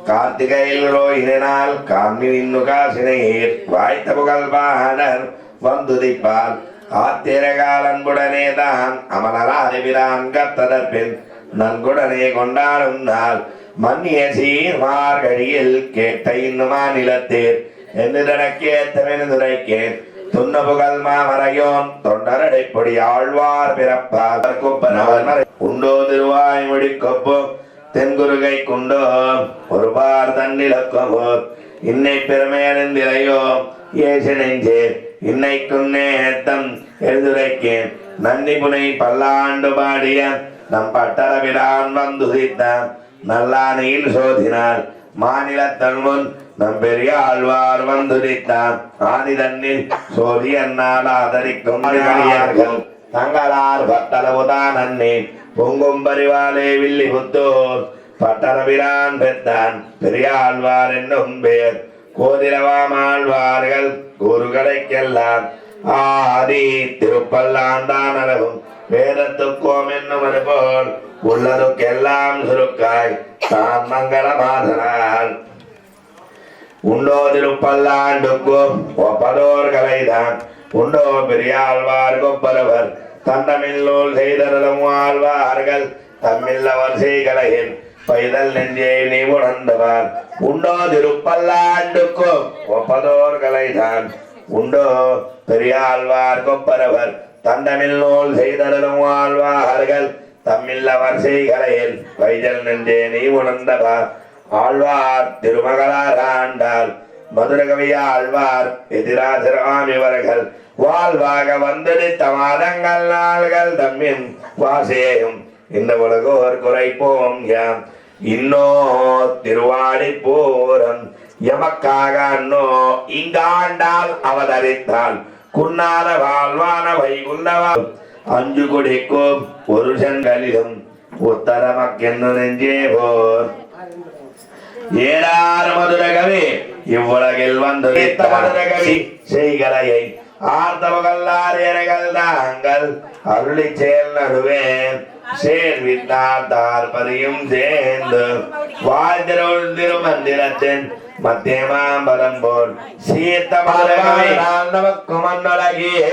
கார்த்திகையில் ரோஹினால் காமி இன்னு காசினையீர் வாய்த்த புகழ் பாடர் வந்துதிப்பால் ஆத்திரகால் அன்புடனே தான் அமலராதிபிரான் கத்ததற்பின் நன்குடனே கொண்டாடும் நாள் மன்னிய சீர் மார்கழியில் கேட்ட இன்னுமா நிலத்தீர் என்று கேத்தவெனுரைக்கேன் துண்ண புகழ் மாமரையோன் தொண்டரடைப்பொடி ஆழ்வார் பிறப்பார் உண்டோ திருவாய் முடி கொப்போ தென்குருகை குண்டோ ஒருபார் தன்னிலக்கமோ இன்னை பெருமையறிந்திலையோ ஏசு நெஞ்சே இன்னைக்குன்னேத்தம் எழுதுரைக்கேன் நன்னி புனை பல்லாண்டு பாடிய நம் பட்டளவிடான் வந்துதித்தான் நல்லானையில் சோதினார் மாநிலத்தன் முன் நம் பெரிய ஆழ்வார் வந்துதித்தான் ஆதி தன்னில் சோதி என்னால் ஆதரிக்கும் தங்களார் பட்டளவுதான் அன்னே பொங்கும் பரிவாலே வில்லி புத்தோர் பட்டரபிரான் பெற்றான் பெரிய ஆழ்வார் என்னும் பெயர் கோதிரவாம் ஆழ்வார்கள் கூறுகளைக்கெல்லாம் ஆதி திருப்பல்லாண்டான் அழகும் வேதத்துக்கோம் என்னும் போல் உள்ளதுக்கெல்லாம் சுருக்காய் தான் மங்களமாதனால் உண்டோ திருப்பல்லாண்டுக்கும் ஒப்பதோர்களைதான் உண்டோ பெரியாழ்வார் கொப்பரவர் தன்னமில்லோல் செய்தரும் ஆழ்வார்கள் தம்மில்லவர் செய்களையின் பைதல் நெஞ்சே நீ உணர்ந்தவர் உண்டோ திருப்பல்லாண்டுக்கும் ஒப்பதோர்களைதான் உண்டோ பெரியாழ்வார் கொப்பரவர் தந்தமில்லோல் செய்தரும் ஆழ்வார்கள் தம்மில்லவர் செய்களையில் பைதல் நெஞ்சே நீ உணர்ந்தவர் ஆழ்வார் திருமகளார் ஆண்டாள் மதுரகவி ஆழ்வார் எதிராசிராம் இவர்கள் வாழ்வாக வந்தெடுத்த மாதங்கள் நாள்கள் தம்மின் வாசேயும் இந்த உலகோர் குறைப்போம் யாம் இன்னோ திருவாடி போரம் எமக்காக அன்னோ இங்காண்டால் அவதரித்தால் குன்னார வாழ்வான வைகுந்தவா அஞ்சு கொடிக்கும் ஒரு செங்கலிலும் உத்தரமக்கென்னு நெஞ்சே போர் ஏறார் மதுரகவி இவ்வுலகில் வந்து மதுரகவி செய்களையை ஆர்த்தவகல்லாரியர்கள் தாங்கள் அருளி செயல் நடுவேன் சேர்வித்தார் தார்பதியும் சேர்ந்து வாழ்ந்திருள் திருமந்திரத்தின் மத்தியமாம்பரம் போல் சீர்த்த மதுரகவி நமக்கு மன்னழகியே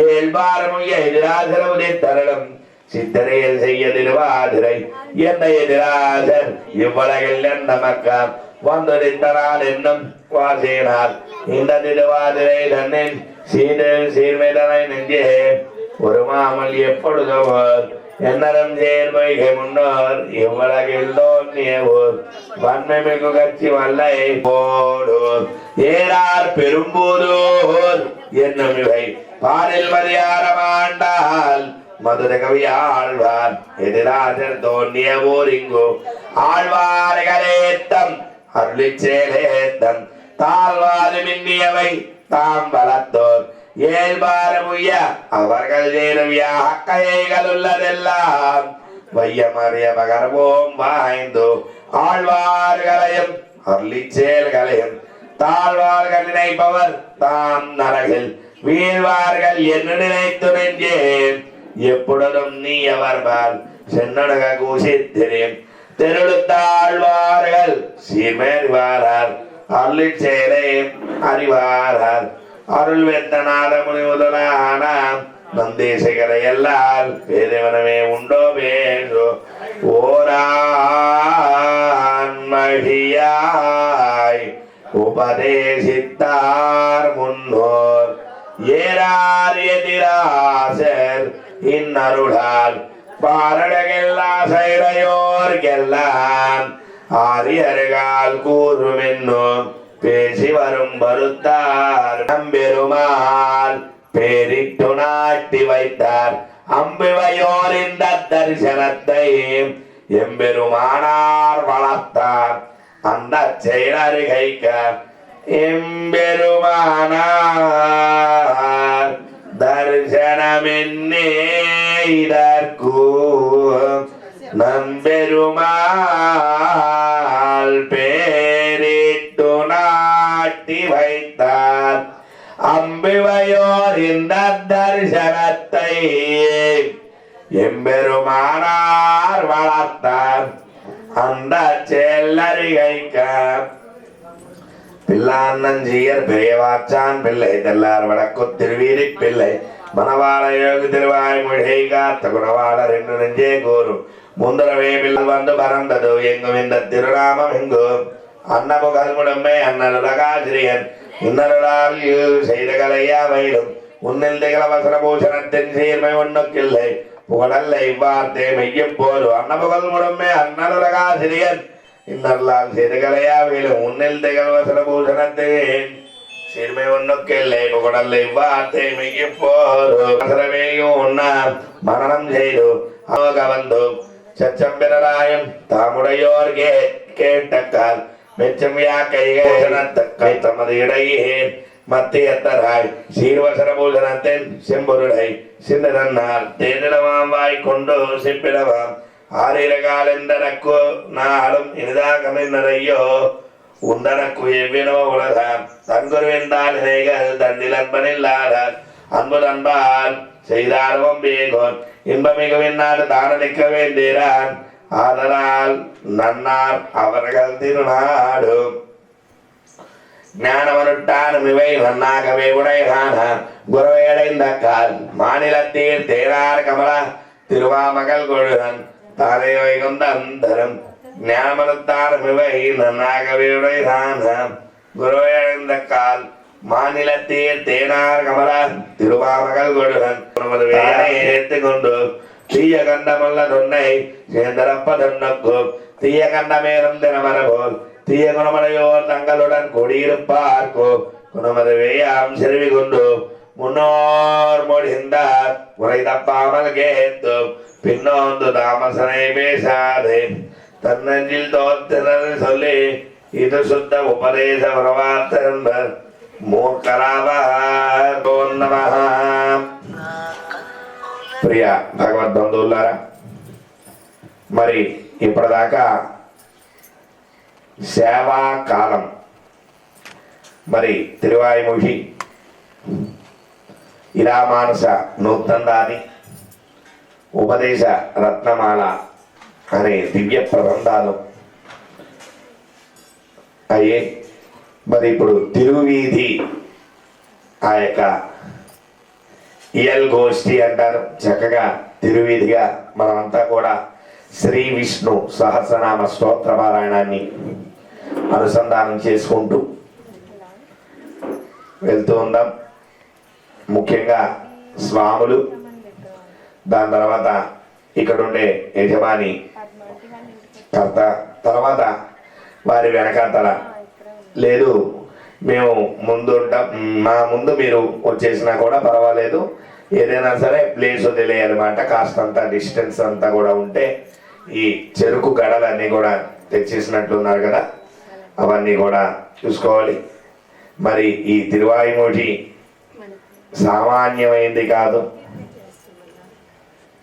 ஏழ்பாரமுய எதிராசிரமுதை தரலும் சித்தரையில் செய்ய திருவாதிரை என்ன எதிராசர் இவ்வுலகில் நமக்காம் வந்தொழித்தனால் என்னும் வாசியினால் இந்த திருவாதிரை தன்னின் சீர்மைதனை நெஞ்சே ஒரு மாமல் எப்பொழுதோ என்னரம் சேர்மைகை முன்னோர் இவ்வுலகில் தோன்றியவோர் வன்மைமிகு கட்சி வல்லை போடோர் ஏறார் பெரும்போதோர் என்னும் இவை பாரில் மதியாரமாண்டால் மதுரகவி ஆழ்வார் எதிராசர் தோன்றிய ஓரிங்கோ ஆழ்வார்களேத்தம் அருளி சேலேத்தம் தாழ்வாறு மின்னியவை தாம் பலத்தோர் ஏழ்பாரமுய்ய அவர்கள் சேருவியாக கைகள் உள்ளதெல்லாம் வையமறிய பகர்வோம் வாய்ந்தோ ஆழ்வார்களையும் அருளி செயல்களையும் தாழ்வார்கள் நினைப்பவர் தாம் நரகில் வீழ்வார்கள் என்று நினைத்து நெஞ்சேன் எப்பொழுதும் நீ அவர்பால் சென்னடுக கூசித்திரேன் தெருளுத்தாழ்வார்கள் சீர்மேறிவாரார் அருளி செயலை அறிவாரார் அருள் வெத்தநாத முனி முதலான நந்தேசகரை எல்லால் வேதவனமே உண்டோ பேசோ ஓரான்மழியாய் உபதேசித்தார் முன்னோர் ஏறார் எதிராசர் இன்னருளால் பாரடகெல்லா சைடையோர்கெல்லாம் ஆரியர்கள் கூறும் என்னும் பேசி வரும் வருத்தார் நம்பெருமாள் பேரிட்டு நாட்டி வைத்தார் அம்பிவையோர் இந்த தரிசனத்தை எம்பெருமானார் வளர்த்தார் அந்த செயலருகைக்க எம்பெருமானார் தரிசனமென்னே இதற்கு நம்பெருமாள் பேரிட்டு நாட்டி வைத்தார் அம்பிவையோர் இந்த தரிசனத்தை எம்பெருமானார் வளர்த்தார் அந்த செல்லரிகைக்க பிள்ளான்னஞ்சியர் பெரியவாச்சான் பிள்ளை தெல்லார் வடக்கு திருவீரி பிள்ளை மணவாள யோகு திருவாய்மொழி காத்த குணவாள ரெண்டு நெஞ்சே கூறும் முந்தரவே பிள்ளல் வந்து பறந்தது எங்கும் இந்த திருநாமம் எங்கும் அன்னமுகல் முடமே அன்னருலகாசிரியன் இன்னருளால் செய்த கலையா வயிலும் உன்னில் திகழ வசன பூஷணத்தின் சீர்மை ஒண்ணுக்கில்லை புகழல்ல இவ்வார்த்தே மெய்யும் போரு அன்னமுகல் முடமே அன்னருலகாசிரியன் இன்னருளால் செய்த கலையா வயிலும் உன்னில் திகழ் வசன பூஷணத்தின் சீர்மை ஒண்ணுக்கில்லை புகழல்ல இவ்வார்த்தே மெய்யும் போரு அவசரமேயும் உன்னார் மரணம் செய்து அவகவந்து சச்சம்பிரராயம் தாமுடையோர் கேட்டக்கால் மெச்சம் கைகை தமது இடையே மத்தியத்தராய் சீர்வசர பூஷணத்தின் செம்பொருளை சின்னதன்னால் தேனிடமாம்பாய் கொண்டு சிப்பிடவாம் ஆறிரகால் எந்தனக்கு நாளும் இனிதாகமின்னரையோ உந்தனக்கு எவ்வினோ உலகாம் தன்குருவென்றால் இணைகள் தன்னில் அன்பனில்லாதார் அன்பு அன்பால் செய்தார்வம் வேகோன் இன்பமிகுவின் நாடு தானளிக்க வேண்டிறான் ஆதலால் நன்னார் அவர்கள் திருநாடு ஞானவனுட்டானும் இவை நன்னாகவே உடையதான குருவை அடைந்த கால் மாநிலத்தில் தேனார் கமலா திருவாமகள் கொழுகன் தானே வைகுந்த அந்தரம் ஞானவனுத்தானும் இவை நன்னாகவே உடையதான குருவை அடைந்த கால் மாநிலத்தில் தேனார் கமலா திருவாமகள் கொழுகன் ஏற்றுக்கொண்டு தீய கண்டமல்ல தொன்னை சேந்தரப்ப தொன்னக்கும் தீய கண்டமேறும் தினமரபோல் தீய குணமடையோர் தங்களுடன் கூடியிருப்பார்க்கோ குணமதுவேயாம் செருவி கொண்டு முன்னோர் மொழிந்தார் உரை தப்பாமல் கேத்தும் பின்னோந்து தாமசனை பேசாதே தன்னஞ்சில் தோத்தினர் சொல்லி இது சுத்த உபதேச பிரவார்த்தர் మూర్ఖరావః నమః. ప్రియ భగవద్బంధువులారా, మరి ఇప్పటిదాకా సేవా కాలం మరి తిరువాయిమొഴി ఇరామానస నూతందాని ఉపదేశ రత్నమాల అనే దివ్య ప్రబంధాలు అయ్యే. మరి ఇప్పుడు తిరువీధి ఆ యొక్క ఇయల్ గోష్ఠి అంటారు. చక్కగా తిరువీధిగా మనమంతా కూడా శ్రీ విష్ణు సహస్రనామ స్తోత్ర పారాయణాన్ని అనుసంధానం చేసుకుంటూ వెళ్తూ ఉందాం. ముఖ్యంగా స్వాములు, దాని తర్వాత ఇక్కడుండే యజమాని కర్త, తర్వాత వారి వెనకాతల లేదు మేము ముందు ఉంటాం, మా ముందు మీరు వచ్చేసినా కూడా పర్వాలేదు, ఏదైనా సరే ప్లేస్ వదిలేయాలన్నమాట. కాస్తంత డిస్టెన్స్ అంతా కూడా ఉంటే ఈ చెరుకు గడలన్నీ కూడా తెచ్చేసినట్లున్నారు కదా, అవన్నీ కూడా చూసుకోవాలి. మరి ఈ తిరువాయిమొഴി సామాన్యమైంది కాదు.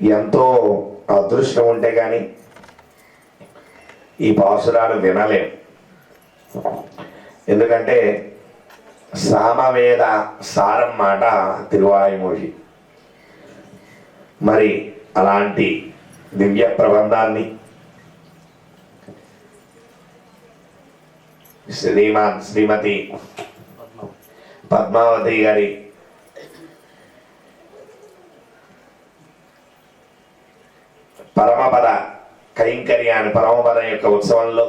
ఎంతో అదృష్టం ఉంటే కానీ ఈ పాసురాలు వినలేం. ఎందుకంటే సామవేద సారం మాట తిరువాయిమొഴി. మరి అలాంటి దివ్య ప్రబంధాన్ని శ్రీమతి పద్మావతి గారి పరమపద కైంకర్యాన్ని, పరమపద యొక్క ఉత్సవంలో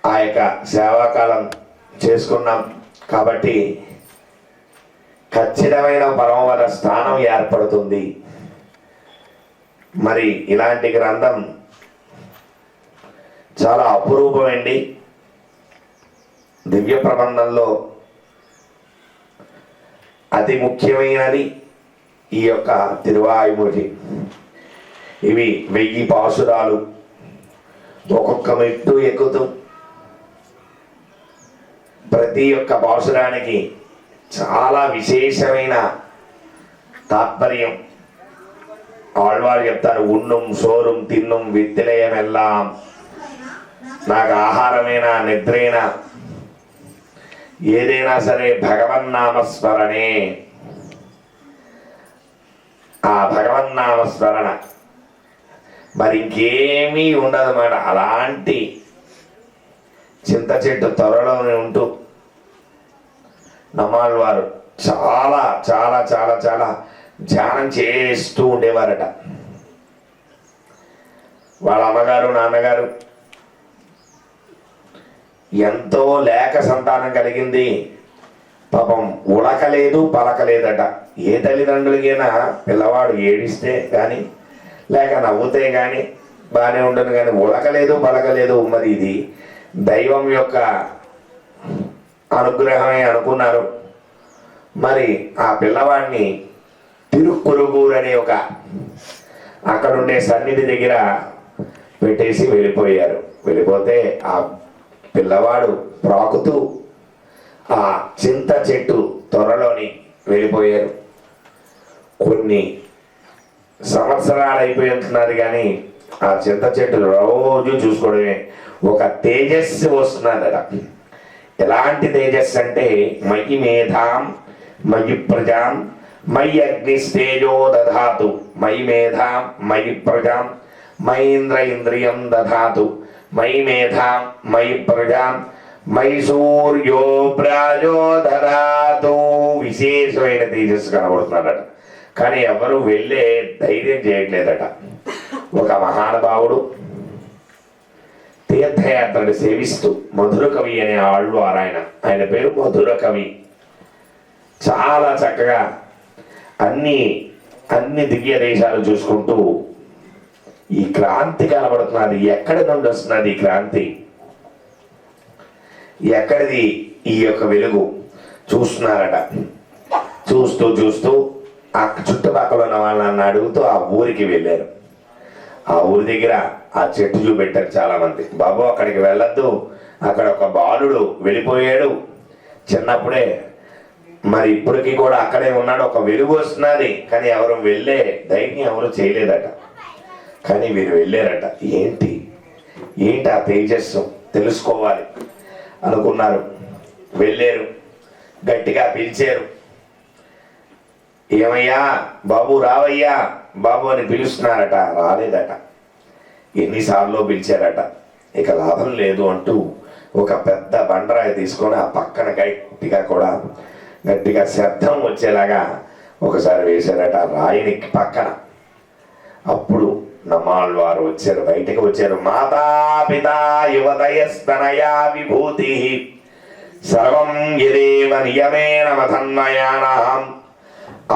ఆ యొక్క సేవాకాలం చేసుకున్నాం కాబట్టి ఖచ్చితమైన పరమపద స్థానం ఏర్పడుతుంది. మరి ఇలాంటి గ్రంథం చాలా అపురూపమండి. దివ్య ప్రబంధంలో అతి ముఖ్యమైనది ఈ యొక్క తిరువాయిమొഴి. ఇవి 1000 పాసురాలు, ఒక్కొక్క మెట్టు ఎక్కుతూ ప్రతి ఒక్క పాసురానికి చాలా విశేషమైన తాత్పర్యం. ఆళ్వారు చెప్తారు, ఉన్నం సోరం తిన్నం విత్తిలయం ఎల్లాం, నాకు ఆహారమైనా నిద్రైనా ఏదైనా సరే భగవన్నామస్మరణే. ఆ భగవన్నామస్మరణ మరి ఇంకేమీ ఉండదన్నమాట. అలాంటి చింత చెట్టు త్వరలోనే ఉంటూ నమ్మాళ్ళవారు చాలా చాలా చాలా చాలా ధ్యానం చేస్తూ ఉండేవారట. వాళ్ళ అమ్మగారు నాన్నగారు ఎంతో లేక సంతానం కలిగింది. పాపం ఉడకలేదు పలకలేదట. ఏ తల్లిదండ్రులకైనా పిల్లవాడు ఏడిస్తే కానీ లేక నవ్వుతే కానీ బాగానే ఉండను, కానీ ఉడకలేదు పలకలేదు. మరి ఇది దైవం యొక్క అనుగ్రహమే అనుకున్నారు. మరి ఆ పిల్లవాడిని తిరుక్కురుగూరు అనే ఒక అక్కడుండే సన్నిధి దగ్గర పెట్టేసి వెళ్ళిపోయారు. వెళ్ళిపోతే ఆ పిల్లవాడు ప్రాకుతూ ఆ చింత చెట్టు త్వరలోని వెళ్ళిపోయారు. కొన్ని సంవత్సరాలు అయిపోయి ఉంటున్నది, కానీ ఆ చింత చెట్టు రోజు చూసుకోవడమే ఒక తేజస్సు వస్తున్నదట. ఎలాంటి తేజస్సు అంటే మయి మేధాం మయి ప్రజాం మయి అగ్నిస్తేజో దధాతు మయి మేధాం మయి ప్రజాం మహీంద్ర ఇంద్రియం దధాతు మయి మేధాం మయి ప్రజాం మయి సూర్యో ప్రాజో దధాతు. విశేషమైన తేజస్సు కనబడుతున్నాడట. కానీ ఎవరు వెళ్ళే ధైర్యం చేయట్లేదట. ఒక మహానుభావుడు తీర్థయాత్రను సేవిస్తూ మధుర కవి అనే ఆళ్వారు, ఆయన పేరు మధుర కవి. చాలా చక్కగా అన్ని దివ్య దేశాలు చూసుకుంటూ ఈ క్రాంతి కనబడుతున్నది. ఎక్కడి నుండి వస్తున్నది ఈ క్రాంతి, ఎక్కడిది ఈ యొక్క వెలుగు చూస్తున్నారట. చూస్తూ చూస్తూ ఆ చుట్టుపక్కల ఉన్న వాళ్ళని అడుగుతూ ఆ ఊరికి వెళ్ళారు. ఆ ఊరి దగ్గర ఆ చెట్టు చూపెట్టారు చాలా మంది. బాబు అక్కడికి వెళ్ళొద్దు, అక్కడ ఒక బాలుడు వెళ్ళిపోయాడు చిన్నప్పుడే, మరి ఇప్పటికీ కూడా అక్కడే ఉన్నాడు, ఒక వెలుగు వస్తున్నది. కానీ ఎవరు వెళ్ళే ధైర్యం ఎవరు చేయలేదట. కానీ వీరు వెళ్ళారట. ఏంటి ఆ తేజస్సు తెలుసుకోవాలి అనుకున్నారు. వెళ్ళారు, గట్టిగా పిలిచారు. ఏమయ్యా బాబు రావయ్యా బాబు అని పిలుస్తున్నారట. రాలేదట. ఎన్నిసార్లు పిలిచారట. ఇక లాభం లేదు అంటూ ఒక పెద్ద బండరాయి తీసుకొని ఆ పక్కన గట్టిగా శబ్దం వచ్చేలాగా ఒకసారి వేశారట రాయిని పక్కన. అప్పుడు నమ్మాళ్ళవారు వచ్చారు, బయటకు వచ్చారు. మాతా పితా యువతయస్తనయా విభూతి సర్వం యదేవ నియమేన మధన్మయానాం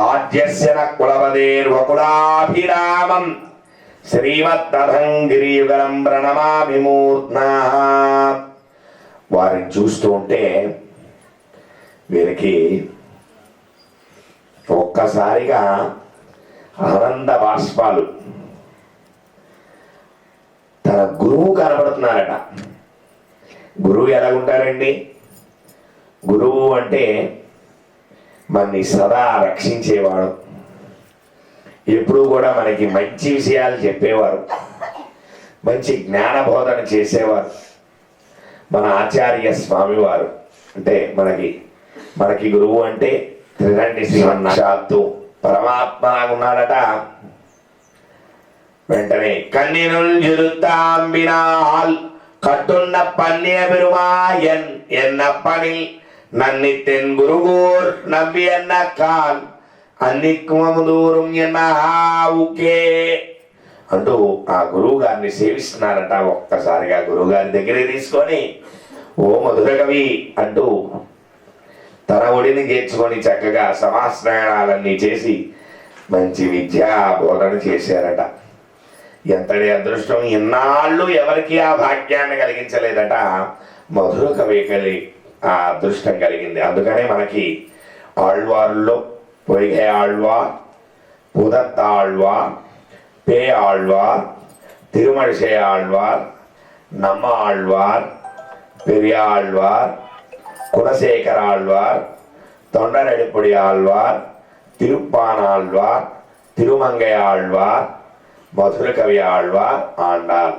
ఆద్యస్య న కులపదేర్వకులాభిరామం శ్రీమద్దధంగిరియుగలం ప్రణమామి మూర్ధ్నా. వారిని చూస్తూ ఉంటే వీరికి ఒక్కసారిగా ఆనంద బాష్పాలు. తన గురువు కనబడుతున్నారట. గురువు ఎలాగుంటారండి? గురువు అంటే మనని సదా రక్షించేవాడు, ఎప్పుడూ కూడా మనకి మంచి విషయాలు చెప్పేవారు, మంచి జ్ఞానబోధన చేసేవారు మన ఆచార్య స్వామి వారు. అంటే మనకి గురువు అంటే త్రిదండి శ్రీమన్నాథు పరమాత్మ ఉన్నాడట. వెంటనే కన్నినుల్ జురుతాంబినాల్ కట్టున్న పన్నియ పెరుమాయన్ ఎన్నప్పని నన్నిత్తెన్ గురుగూర్ నవ్వి అన్న కాల్ అన్నిక్కుమము దూరం ఎన్నహావుకే అంటూ ఆ గురువు గారిని సేవిస్తున్నారట. ఒక్కసారిగా గురువు గారి దగ్గరే తీసుకొని ఓ మధుర కవి అంటూ తన ఒడిని చేర్చుకొని చక్కగా సమాశ్రయాలన్నీ చేసి మంచి విద్యా బోధన చేశారట. ఎంతటి అదృష్టం! ఇన్నాళ్ళు ఎవరికి ఆ భాగ్యాన్ని కలిగించలేదట. మధుర కవి ఆ అదృష్టం కలిగింది. అందుకనే మనకి ఆళ్వారుల్లో పొయ్గే ఆళ్వార్, పుదత్తాళ్వార్, పే ఆళ్వార్, తిరుమడిసే ఆళ్వార్, నమ్మ ఆళ్వార్, పెరియాళ్వార్, కులశేఖర ఆళ్వార్, తొండరెడిపొడి ఆళ్వార్, తిరుప్పానాళ్వార్, తిరుమంగయ ఆళ్వార్, మధుర కవి ఆళ్వార్, ఆండాల్.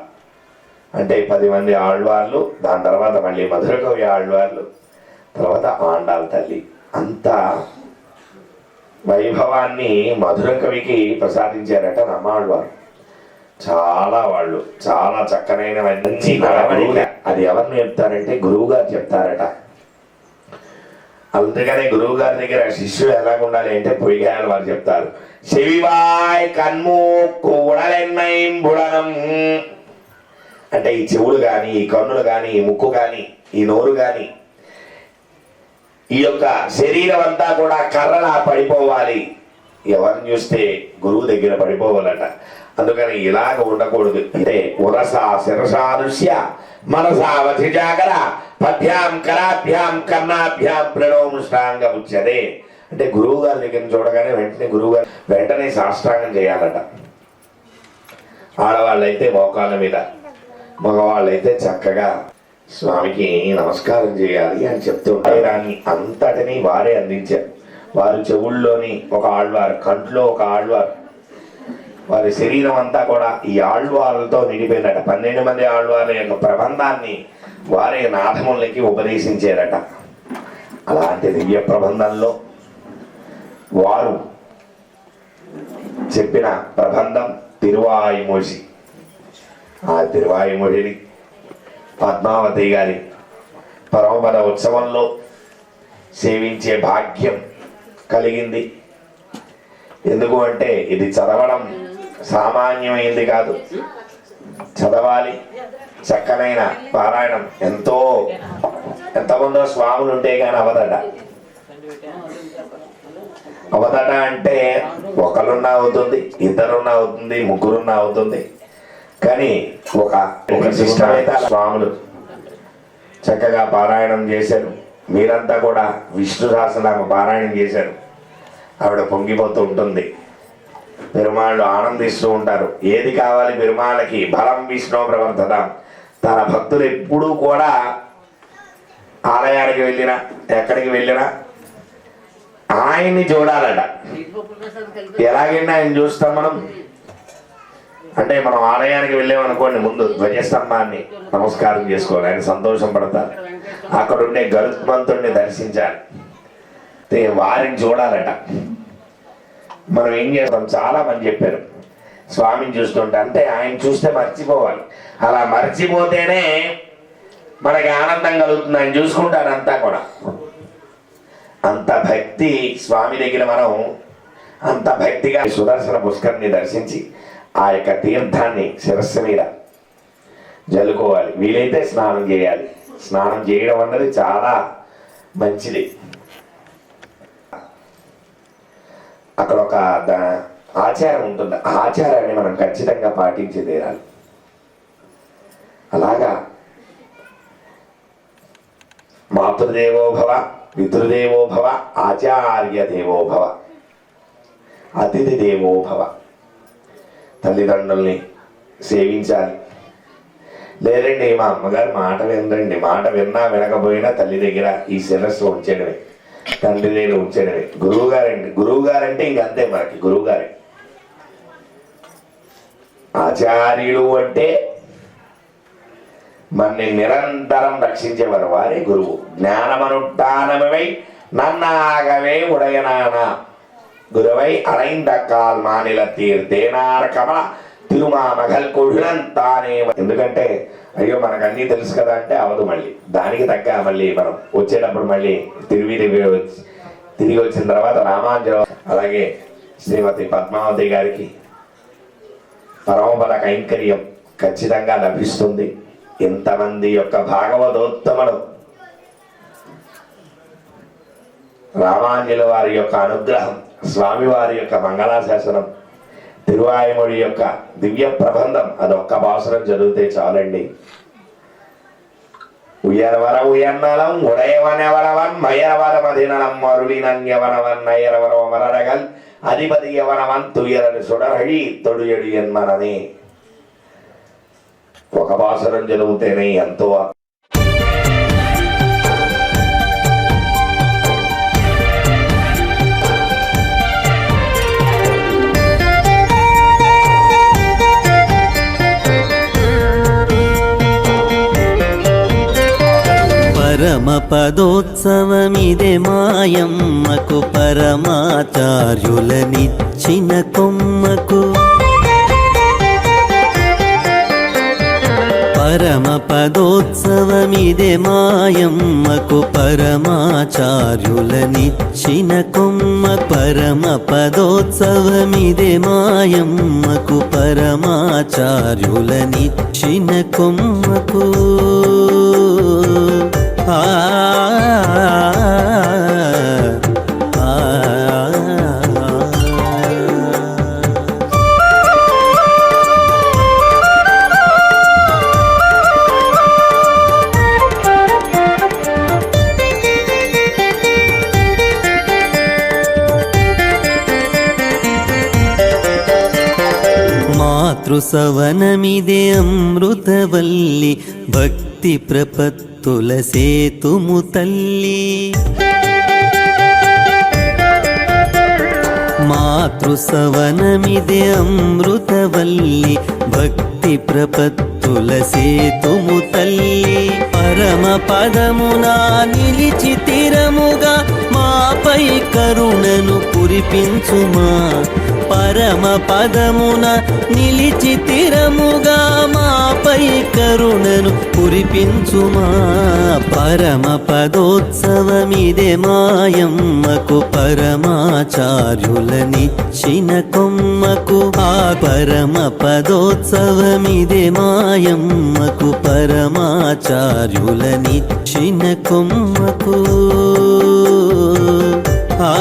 అంటే 10 మంది ఆళ్వార్లు, దాని తర్వాత మళ్ళీ మధుర కవి ఆళ్వార్లు, తర్వాత ఆండాల్ తల్లి. అంత వైభవాన్ని మధుర కవికి ప్రసాదించారట నమ్మాళ్వారు. చాలా వాళ్ళు చాలా చక్కనైనవన్నీ అది ఎవరు నేర్పుతారంటే గురువు గారు చెప్తారట. అందుకనే గురువు గారి దగ్గర శిష్యుడు ఎలా ఉండాలి అంటే పొయ్యాలి వారు చెప్తారు. చెవివాయ్ కన్మూక్కు ఉడలెన్నైం బుడనం అంటే ఈ చెవులు కానీ, ఈ కన్నులు కానీ, ఈ ముక్కు కానీ, ఈ నోరు కానీ, ఈ యొక్క శరీరం అంతా కూడా కర్రలా పడిపోవాలి. ఎవరిని చూస్తే గురువు దగ్గర పడిపోవాలట. అందుకని ఇలాగ ఉండకూడదు. అంటే ఉరసా శిరసానుష్య మనసావధి జాగర పద్భ్యాం కరాభ్యాం కర్ణాభ్యాం ప్రణోముష్టాంగ ఉచ్యతే. అంటే గురువు గారి దగ్గర చూడగానే వెంటనే సాష్టాంగం చేయాలట. ఆడవాళ్ళైతే మోకాళ్ళ మీద, మగవాళ్ళైతే చక్కగా స్వామికి నమస్కారం చేయాలి అని చెప్తుంటే దాన్ని అంతటినీ వారే అందించారు. వారు చెవుల్లోని ఒక ఆళ్వారు, కంట్లో ఒక ఆళ్వారు, వారి శరీరం అంతా కూడా ఈ ఆళ్వార్లతో నిండిపోయిందట. 12 మంది ఆళ్వార్ల యొక్క ప్రబంధాన్ని వారే నాథములకి ఉపదేశించారట. అలాంటి దివ్య ప్రబంధంలో వారు చెప్పిన ప్రబంధం తిరువాయిమొഴി. ఆ తిరువాయిమొഴിని పద్మావతి గారి పరమపద ఉత్సవంలో సేవించే భాగ్యం కలిగింది. ఎందుకు అంటే ఇది చదవడం సామాన్యమైంది కాదు, చదవాలి. చక్కనైన పారాయణం ఎంతమందో స్వాములు ఉంటే కానీ అవదట. అంటే ఒకరున్నా అవుతుంది, ఇద్దరున్నా అవుతుంది, ముగ్గురున్నా అవుతుంది. కానీ ఒక శిష్టమైతే స్వాములు చక్కగా పారాయణం చేశారు. మీరంతా కూడా విష్ణు సహస్రనామ పారాయణం చేశారు. ఆవిడ పొంగిపోతూ ఉంటుంది, పెరుమాళ్ళు ఆనందిస్తూ ఉంటారు. ఏది కావాలి పెరుమాళ్ళకి? బలం విష్ణు ప్రవర్తతం. తన భక్తులు ఎప్పుడూ కూడా ఆలయానికి వెళ్ళినా ఎక్కడికి వెళ్ళినా ఆయన్ని చూడాలట. ఎలాగైనా ఆయన చూస్తాం మనం అంటే మనం ఆలయానికి వెళ్ళామనుకోండి, ముందు ధ్వజస్తంభాన్ని నమస్కారం చేసుకోవాలి, ఆయన సంతోషం పడతారు. అక్కడ ఉండే గరుత్మంతుడిని దర్శించాలి, వారిని చూడాలట. మనం ఏం చేస్తాం? చాలా మంది చెప్పారు స్వామిని చూస్తుంటే, అంటే ఆయన చూస్తే మర్చిపోవాలి. అలా మర్చిపోతేనే మనకి ఆనందం కలుగుతుంది. ఆయన చూసుకుంటారు అంతా కూడా. అంత భక్తి స్వామి దగ్గర మనం అంత భక్తిగా సుదర్శన పుష్కరిని దర్శించి ఆ యొక్క తీర్థాన్ని శిరస్సు మీద జల్లుకోవాలి. వీలైతే స్నానం చేయాలి. స్నానం చేయడం అన్నది చాలా మంచిది. అక్కడ ఒక ఆచారం ఉంటుంది. ఆచారాన్ని మనం ఖచ్చితంగా పాటించి తీరాలి. అలాగా మాతృదేవో భవ, పితృదేవో భవ, ఆచార్య దేవో భవ, అతిథి దేవో భవ. తల్లిదండ్రుల్ని సేవించాలి. లేదండి మా అమ్మగారు మాట వినరండి, మాట విన్నా వినకపోయినా తల్లి దగ్గర ఈ శిరస్సు ఉంచడమే, తండ్రి దగ్గర ఉంచడమే. గురువు గారంటే ఇంకంతే మనకి గురువు గారే. ఆచార్యుడు అంటే మనని నిరంతరం రక్షించేవారు, వారే గురువు. జ్ఞానమనుష్ఠానమై నన్నాగవే ఉడయనాన గురువై అరైందక్కాల్ మానిల తీర్థేనార్ కమల తిరుమామగల్ కొడులంతానే. ఎందుకంటే అయ్యో మనకు అన్నీ తెలుసు కదా అంటే అవదు. మళ్ళీ దానికి తగ్గ మళ్ళీ మనం వచ్చేటప్పుడు మళ్ళీ తిరిగి వచ్చిన తర్వాత రామాంజనం అలాగే శ్రీమతి పద్మావతి గారికి పరమపద కైంకర్యం ఖచ్చితంగా లభిస్తుంది. ఇంతమంది యొక్క భాగవతోత్తముడు రామాంజల వారి యొక్క అనుగ్రహం, స్వామివారి యొక్క మంగళాశాసనం, తిరువాయిమొഴి యొక్క దివ్య ప్రబంధం అదొక్క భాషలో చదివితే చాలండి. ఉయర్వర ఉయన్నలం ఉడయవనెవరవన్ మయరవర మదినలం మరులినన్యవనవన్ నయరవర మరరగల్ అధిపతి యవనవన్ తుయరని సుడరడి తొడుయడి ఎన్మనని ఒక భాషలో చదివితేనే ఎంతో. పరమ పదోత్సవమిదే మాయమ్మకు పరమాచార్యులనిచ్చిన కొమ్మకు పరమ పదోత్సవమిదే మాయమ్మకు పరమాచార్యులనిచ్చిన కొమ్మ పరమ పదోత్సవమిదే మాయమ్మకు పరమాచార్యులనిచ్చిన కొమ్మకు ఆ మాతృసవనమిదే అమృతవల్లి భక్తి ప్రపత్తుల సేతుము తల్లి మాతృసవనమిదే అమృతవల్లి భక్తి ప్రపత్తుల సేతుము తల్లి పరమ పదమునా నిలిచి తిరముగా మాపై కరుణను కురిపించుమా పరమ పదమున నిలిచి తిరముగా మాపై కరుణను కురిపించుమా పరమ పదోత్సవమిదే మాయమ్మకు పరమాచార్యులనిచ్చిన కొమ్మకు ఆ పరమ పదోత్సవమిదే మాయమ్మకు పరమాచార్యులనిచ్చిన కొమ్మకు ఆ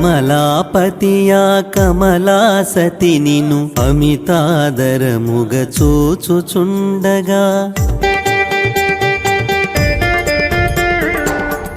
కమలాపతియా కమలాసతి నిను అమితాదరముగ చూచుచుండగా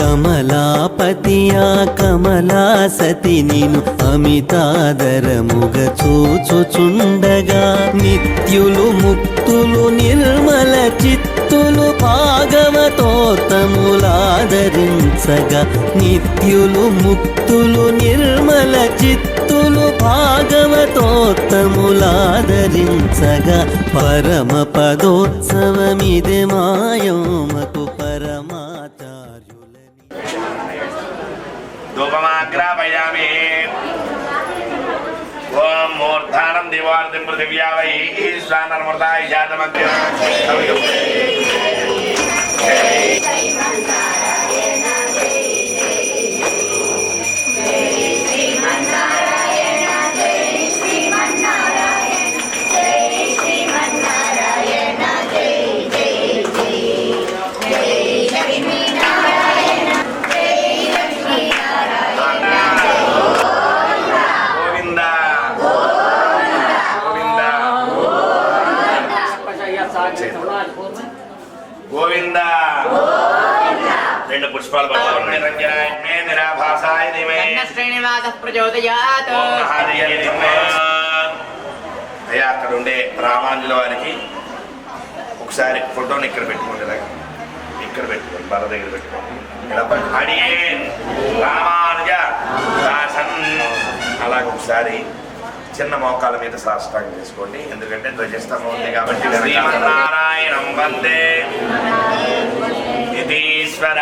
కమలాపతియా కమలాసతి నిను అమితాదరముగ చూచుచుండగా నిత్యులు ముక్తులు నిర్మల చిత్తులు భాగవతోత్తములాదరించగా నిత్యులు ముక్తులు నిర్మల చిత్తులు భాగవతోత్తములాదరించగా పరమ పదోత్సవమిదే మాయమ్మకు పరమాచార్యులని ధూపమాగ్రాపయామి ఓం మూర్ధానం దివార్ధిం పృథివ్యా వై ఈశ్వరమృతాయ జాతమగ్ర గోవింద రెండు పుష్పాలు పట్టుకోండి నిరంజనాయ నిరాభాసాయ ధీమహి శ్రీనివాస ప్రచోదయాత్ ఓం మహాదేవాయ ధీమహి. అయ్యా అక్కడ ఉండే రామాంజుల వారికి ఒకసారి ఫోటోని ఇక్కడ పెట్టుకోండి, ఇలాగా ఇక్కడ పెట్టుకోండి, బల దగ్గర పెట్టుకోండి. ఇలా అడిగే రామానుజ దాసన్ అలాగ ఒకసారి చిన్న మోకాల మీద సాష్టాంగం చేసుకోండి, ఎందుకంటే ధ్వజస్తంభం ఉంది కాబట్టి. శ్రీమన్నారాయణం వందే ఇతీశ్వర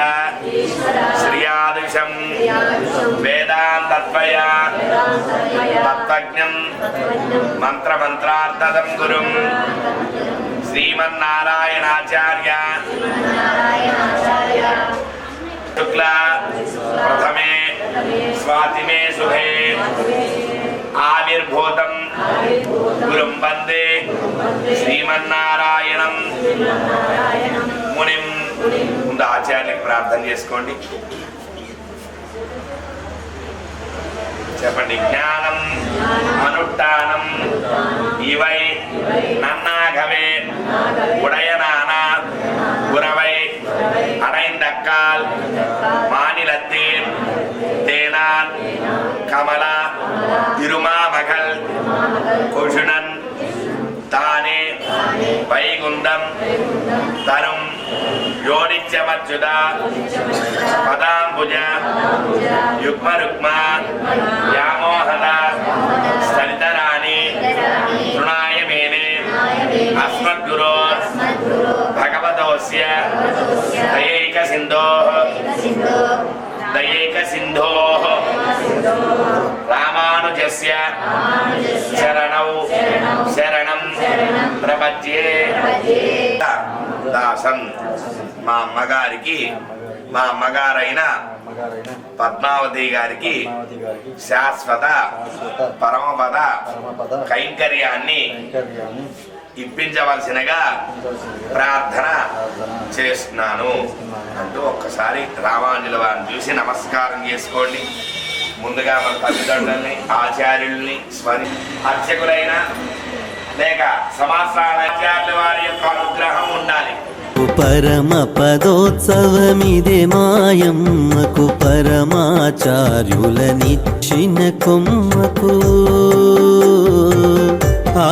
శ్రీయాదృశం వేదాంతత్వయ తత్వజ్ఞం మంత్రమంత్రార్థదం గురుం శ్రీమన్నారాయణాచార్య శుక్ల ప్రథమే స్వాతిమే శుభే ఆవిర్భూతం గురుం వందే శ్రీమన్నారాయణం మునిం. ముందు ఆచార్యులకు ప్రార్థన చేసుకోండి, చెప్పండి. జ్ఞానం అనుష్ఠానం ఇవై నన్నాగవే ఉడయనాన గురవై அடைந்தக்கால் மாநிலத்தில் தேனான் கமலா திருமாமகள் கொஷுணன் தானே வைகுந்த వైకుంఠం తరుం యోనిత్యమచ్యుత పదాంబుజ యుగ్మరుక్మ వ్యామోహద స్థలితరాణి తృణాయ మేనే అస్మద్గురోర్ భగవతోస్య దయైక సింధోః రామానుజస్య శరణౌ శరణం ప్రపద్యే. దాసం మా అమ్మగారైన పద్మావతి గారికి శాశ్వత పరమపద కైంకర్యాన్ని ఇప్పించవలసినగా ప్రార్థన చేస్తున్నాను అంటూ ఒక్కసారి రామానుజుల వారిని చూసి నమస్కారం చేసుకోండి. ముందుగా మన తల్లిదండ్రుల్ని ఆచార్యుల్ని అర్చకులైన లేక సంవత్సరాల వారి యొక్క అనుగ్రహం ఉండాలి. పరమ పదోత్సవమిదే మాయమ్మకు పరమాచార్యులనిచ్చిన కొమ్మకు ఆ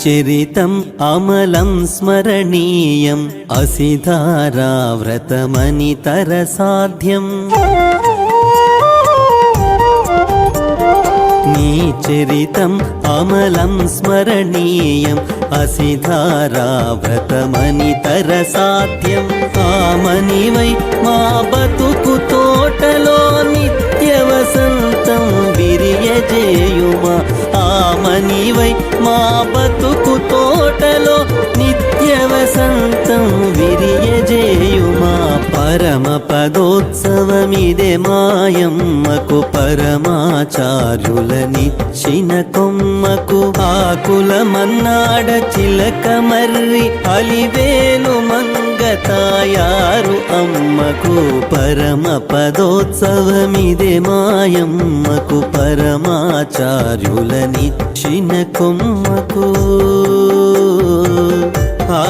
చరితం అమలం స్మరణీయం అసిధారావ్రతమనితర సాధ్యం. నీ చరితం అమలం స్మరణీయం అసిధారావ్రతమనితర సాధ్యం. ఆమనివై మా బతుకు తోటలో నిత్య వసంతం విరియజేయుమా. ఆమనివై మా బతుకు తోటలో నిత్య వసంతం విరియజేయుమా. పరమ పదోత్సవమిదే మాయమ్మకు పరమాచార్యులనిచ్చిన కొమ్మకు. ఆకుల మన్నాడ చిలక మర్రి అలివేలు మంగ తాయారు అమ్మకు. పరమ పదోత్సవమిదే మాయమ్మకు పరమాచార్యులనిచ్చిన కొమ్మకు. ఆ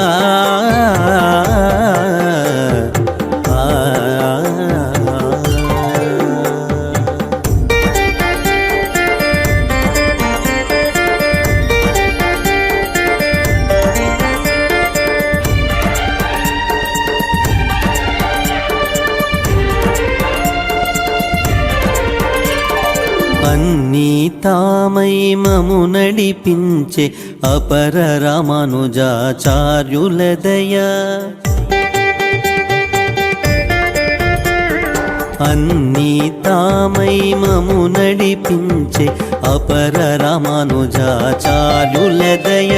అన్నీ తామై మము నడిపించే అపర రామానుజాచార్యుల దయ. అన్నీ తామై మము నడిపించే అపర రామానుజాచార్యుల దయ.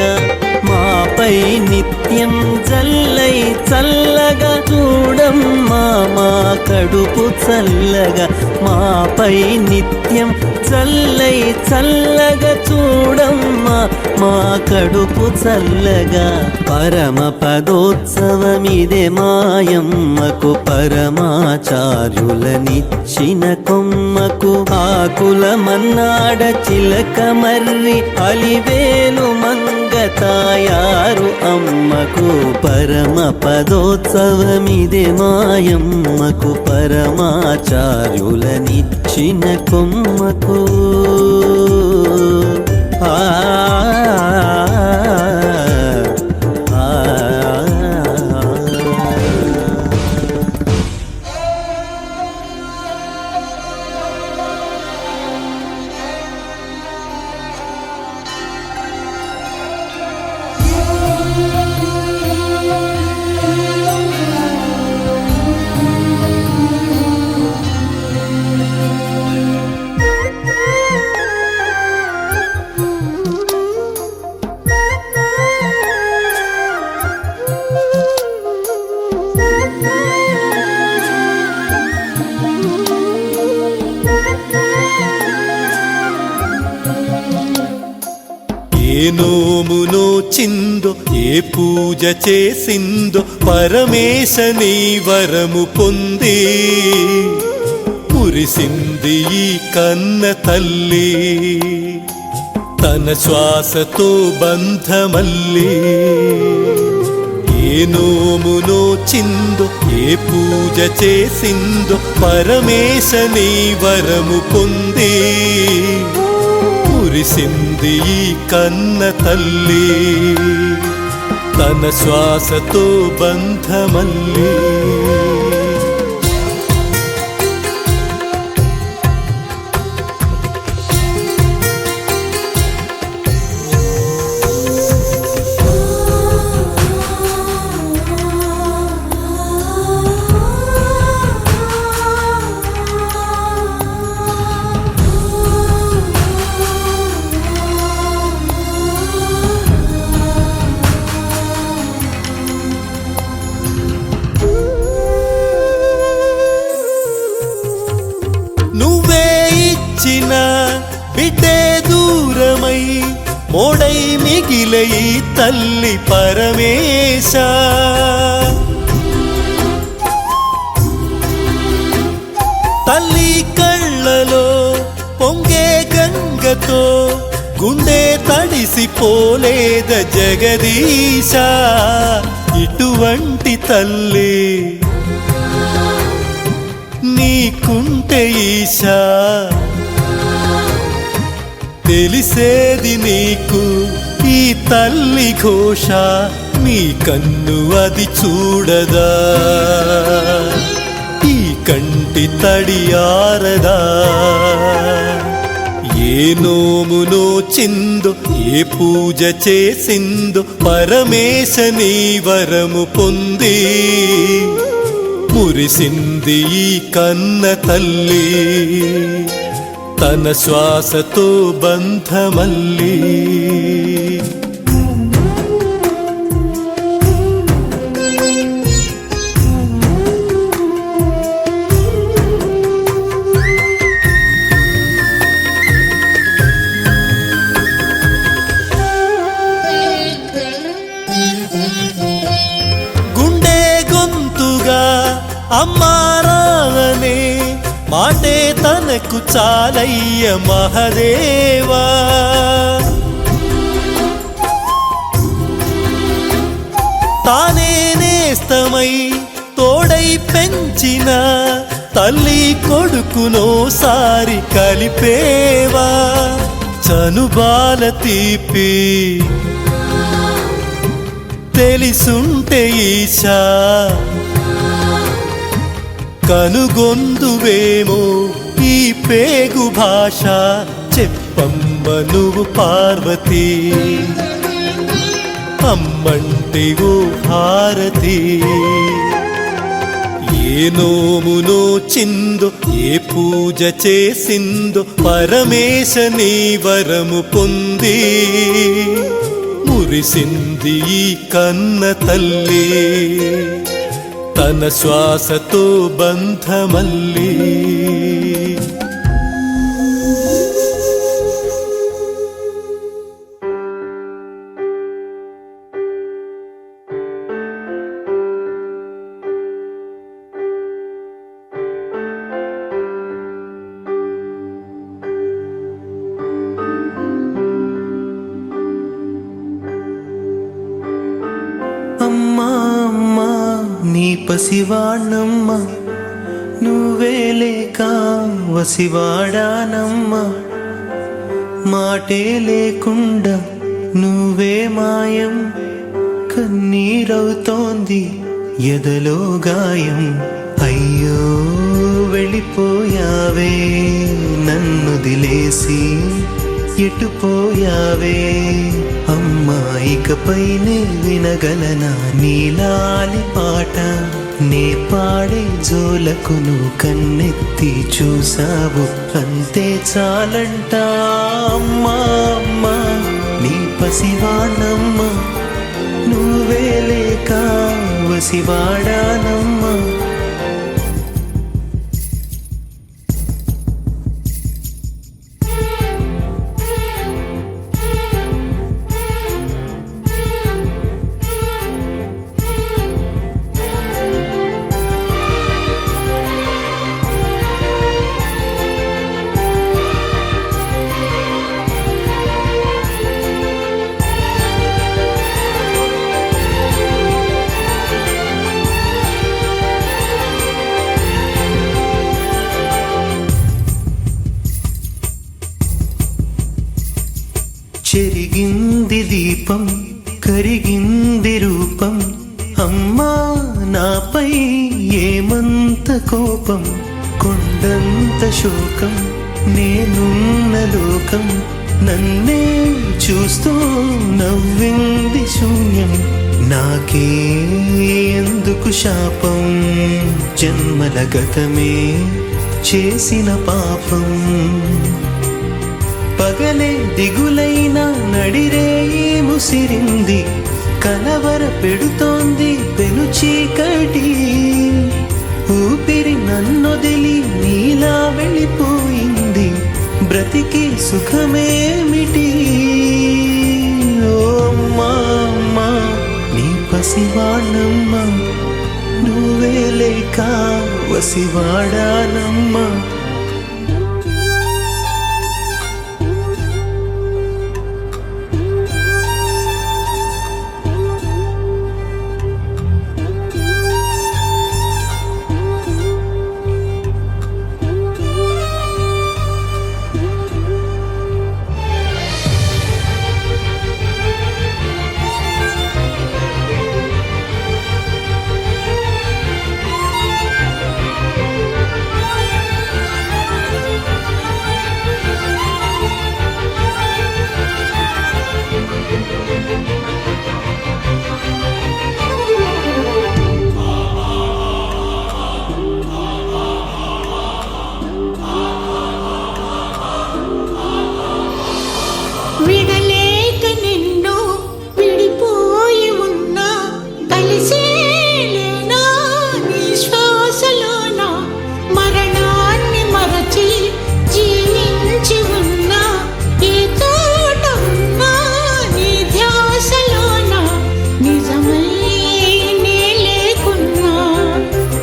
మాపై నిత్యం చల్లై చల్లగా చూడమ్మా మా కడుపు చల్లగా. మాపై నిత్యం చల్లై చల్లగా చూడమ్మా మా కడుపు చల్లగా. పరమ పదోత్సవమిదే మాయమ్మకు పరమాచార్యులనిచ్చిన కొమ్మకు. ఆకుల మన్నాడ చిలక మర్రి అలివేలు మంగ తాయారు అమ్మకు. పరమ పదోత్సవమిదే మాయమ్మకు పరమాచార్యులనిచ్చిన కొమ్మకు. ఆ ఏ నోమునో చిందో ఏ పూజ చేసిందో పరమేశ నీ వరము పొంది మురిసింది ఈ కన్న తల్లి తన శ్వాసతో బంధమల్లి. ఏ నోము నోచిందో ఏ పూజ చేసిందో పరమేశని వరము పొంది మురిసింది ఈ కన్న తల్లి తన శ్వాసతో బంధమల్లి. నువ్వే ఇచ్చిన బిడ్డే దూరమై మోడై మిగిలే ఈ తల్లి పరమేశ. తల్లి కళ్ళలో పొంగే గంగతో గుండె తడిసిపోలేద జగదీశ. ఇటువంటి తల్లి నీకుంటే ఈశా తెలిసేది నీకు ఈ తల్లి ఘోష. నీ కన్ను అది చూడదా ఈ కంటి తడి ఆరదా. ఏ నోము నోచిందో ఏ పూజ చేసిందో పరమేశని వరము పొంది మురిసింది ఈ కన్న తల్లి తన శ్వాసతో బంధమల్లి. గుండె గొంతుగా అమ్మారానే మాటే తనకు చాలయ్య మహదేవా. తానే నేస్తమై తోడై పెంచిన తల్లి కొడుకునోసారి కలిపేవా. చనుబాల తీపి తెలిసుంటే ఈశా కనుగొందువేమో ఈ పేగు భాష. చెప్పమ్మ నువ్వు పార్వతి అమ్మంటే ఓ భారతి. ఏ నోము నోచిందో ఏ పూజ చేసిందో పరమేశని వరము పొంది మురిసింది ఈ కన్న తల్లి తన శ్వాసతో బంధమల్లి. అమ్మా అమ్మా నీ పసివాణమ్మ నువ్వే లేక వసివాడానమ్మా. మాటే లేకుండా నువ్వే మాయం కన్నీరవుతోంది ఎదలో గాయం. అయ్యో వెళ్ళిపోయావే నన్ను దిలేసి ఎటుపోయావే అమ్మా. ఇకపైనే వినగలనా నీలాలి పాట నే పాడే జోలకు నువ్వు కన్నెత్తి చూసావు అంతే చాలంట. అమ్మా అమ్మా నీ పసివాణమ్మ నువ్వే లేక వసివాడానమ్మా. దీపం కరిగింది రూపం. అమ్మా నాపై ఏమంత కోపం, కొండంత శోకం, నేనున్న లోకం నన్నే చూస్తూ నవ్వింది శూన్యం. నాకే ఎందుకు శాపం, జన్మల గతమే చేసిన పాపం. పగలే దిగులైన నడిరేయి ముసిరింది, కలవర పెడుతోంది పెను చీకటి. ఊపిరి నన్నొదిలి నీలా వెళ్ళిపోయింది, బ్రతికి సుఖమేమిటి. ఓ అమ్మా అమ్మా నీ పసివాణమ్మ, నువ్వే లేక వసివాడానమ్మా. విడలేక నిన్ను విడిపోయి ఉన్నా, కలిసేలేనా నీ శ్వాసలోన. మరణాన్ని మరచి జీవించి ఉన్నా, ఏ తోట ఉన్నా నీ ధ్యాసలోన. నిజమై నే లేకున్నా,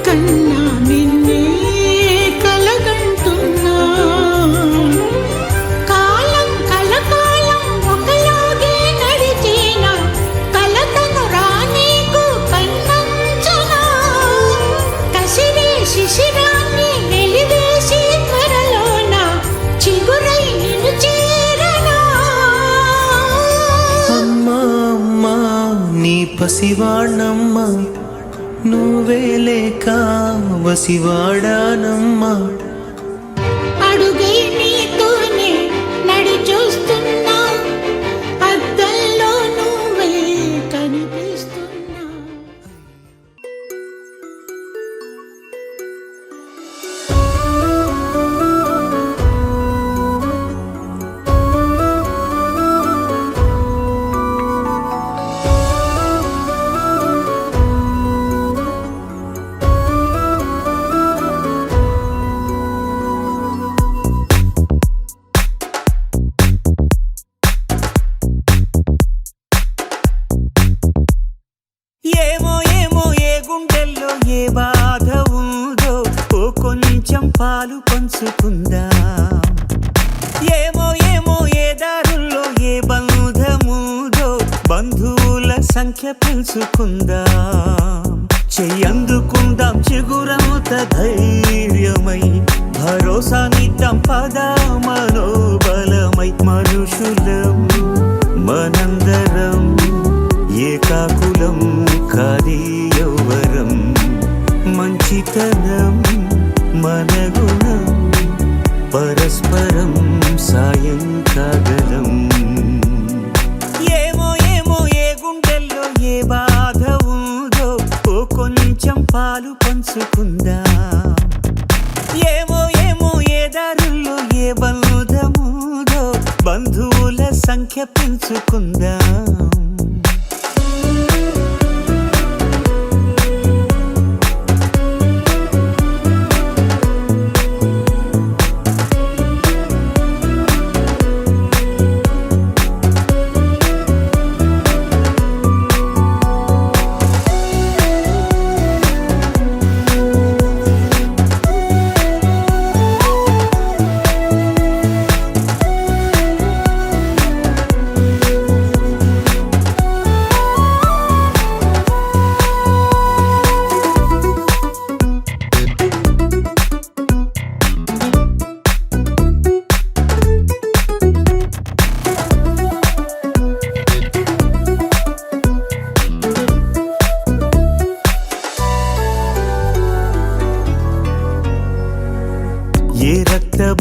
కన్నా నిన్నే కలగంటున్నా. కాలం కలకాలం ఒకలాగే నడిచేనా, కలతను రానీకు కన్నంచనా. కసిరే శిశిరాన్ని వెలివేసి త్వరలోన, చిగురై నిన్ను చేరనా. అమ్మా అమ్మా నీ పసివాణమ్మ, నువ్వే లేక వసివాడానమ్మా. అడుగై నీతోనే నడి చూస్తున్నా, అద్దంలో నువ్వే కనిపిస్తున్నా. ఏమో ఏమో ఏ గుండెల్లో ఏ బాధ ఉందో, ఓ కొంచెం పాలు పంచుకుందాం. ఏమో ఏమో ఏ దారుల్లో ఏ బంధముదో, బంధువుల సంఖ్య పెంచుకుందాం. చెయ్యందుకుందాం చిగురంత ధైర్యమై, భరోసానిద్దాం పదా మనోబలమై. మనుషులం మనందరం, ఏకాకులం కాది యౌవరం. మంచితనం మన గుణం, పరస్పరం సాయం కాగలం. ఏమో ఏమో ఏ గుండెల్లో ఏ బాధ ఉందో, ఓ కొంచెం పాలు పంచుకుందాం. ఏమో ఏమో ఏ దారుల్లో ఏ బంధముదో, బంధువుల సంఖ్య పెంచుకుందాం.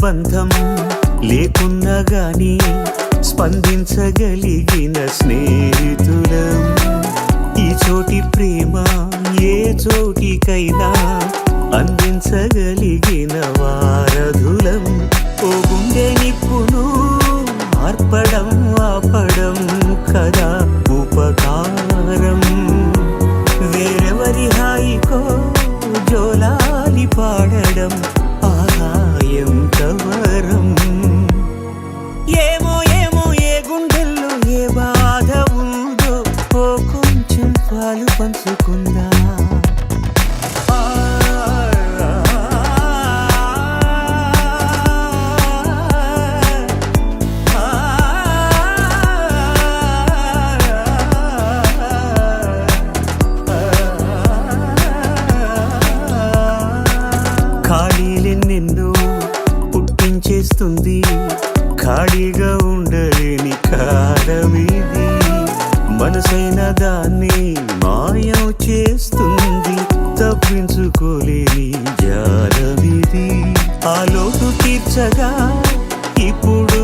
బంధం లేకున్నా గాని స్పందించగలిగిన స్నేహితులం ఈ చోటి ప్రేమ ఏ చోటికైనా అందించగలిగిన వారధులం ఓ గుండె నిప్పును ఆర్పడం ఆపడం కదా ఉపకారం వేరెవరి హాయికో జోలాలి పాడడం ఆహాయం కవరం ఏమో ఏమో ఏ గుండెల్లో ఏ బాధ ఉందో ఓ కొంచెం పాలు పంచుకుందా ఖాళీలెన్నెన్నో పుట్టించేస్తుంది ఖాళీగా ఉండలేని కాలమిది మనసైన దాన్ని మాయం చేస్తుంది తప్పించుకోలేని జాలమిది ఆ లోటు తీర్చగా ఇప్పుడు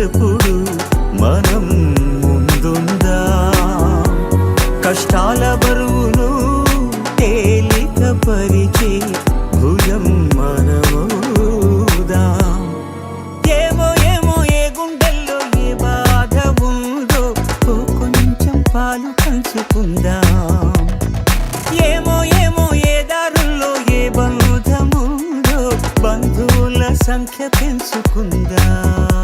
ఎప్పుడు మనం ముందుందా కష్టాల బరువును తేలిక పరిచే భుజం మనమోదా ఏమో ఏమో ఏ గుండెల్లో ఏ బాధ ఉందో ఓ కొంచెం పాలు పంచుకుందాం ఏమో ఏమో ఏ దారుల్లో ఏ బంధముందో బంధువుల సంఖ్య పెంచుకుందాం